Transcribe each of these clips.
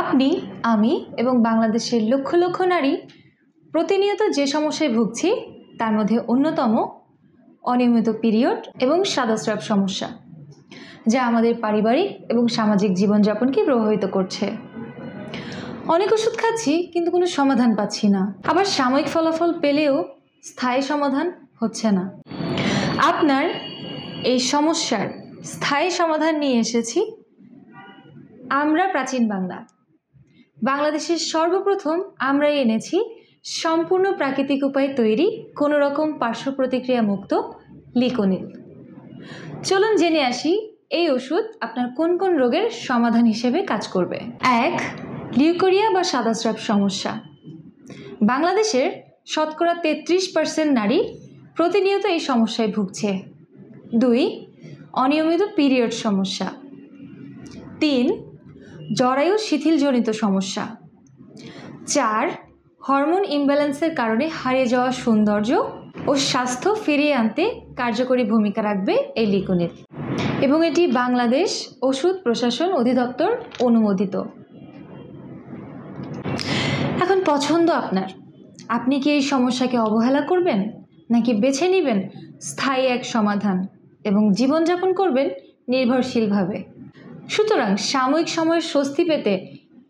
আপনি, আমি এবং বাংলাদেশের লক্ষ লক্ষ নারী প্রতিনিয়ত যে সমস্যায় ভুগছি তার মধ্যে অন্যতম অনিয়মিত পিরিয়ড এবং সাদাস্রাব সমস্যা, যা আমাদের পারিবারিক এবং সামাজিক জীবনযাপনকে প্রভাবিত করছে। অনেক ওষুধ খাচ্ছি কিন্তু কোনো সমাধান পাচ্ছি না, আবার সাময়িক ফলাফল পেলেও স্থায়ী সমাধান হচ্ছে না। আপনার এই সমস্যার স্থায়ী সমাধান নিয়ে এসেছি আমরা প্রাচীন বাংলা। বাংলাদেশের সর্বপ্রথম আমরাই এনেছি সম্পূর্ণ প্রাকৃতিক উপায়ে তৈরি কোনো রকম পার্শ্ব প্রতিক্রিয়া মুক্ত লিকোনিল। চলুন জেনে আসি এই ওষুধ আপনার কোন কোন রোগের সমাধান হিসেবে কাজ করবে। 1. লিউকোরিয়া বা সাদাস্রাব সমস্যা। বাংলাদেশের শতকরা 33% নারী প্রতিনিয়ত এই সমস্যায় ভুগছে। 2. অনিয়মিত পিরিয়ড সমস্যা। 3. জরায়ু শিথিলজনিত সমস্যা। 4. হরমোন ইমব্যালেন্সের কারণে হারিয়ে যাওয়া সৌন্দর্য ও স্বাস্থ্য ফিরিয়ে আনতে কার্যকরী ভূমিকা রাখবে এই লিকোনিল এবং এটি বাংলাদেশ ওষুধ প্রশাসন অধিদপ্তর অনুমোদিত। এখন পছন্দ আপনার। আপনি কি এই সমস্যাকে অবহেলা করবেন নাকি বেছে নেবেন স্থায়ী এক সমাধান এবং জীবনযাপন করবেন নির্ভরশীলভাবে? সুতরাং সাময়িক সময়ের স্বস্তি পেতে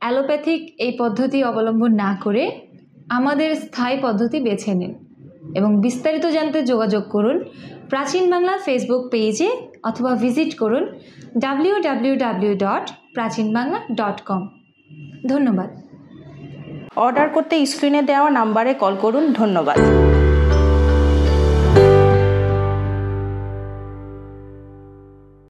অ্যালোপ্যাথিক এই পদ্ধতি অবলম্বন না করে আমাদের স্থায়ী পদ্ধতি বেছে নিন এবং বিস্তারিত জানতে যোগাযোগ করুন প্রাচীন বাংলা ফেসবুক পেজে অথবা ভিজিট করুন www.prachinbangla.com। ধন্যবাদ। অর্ডার করতে স্ক্রিনে দেওয়া নাম্বারে কল করুন। ধন্যবাদ।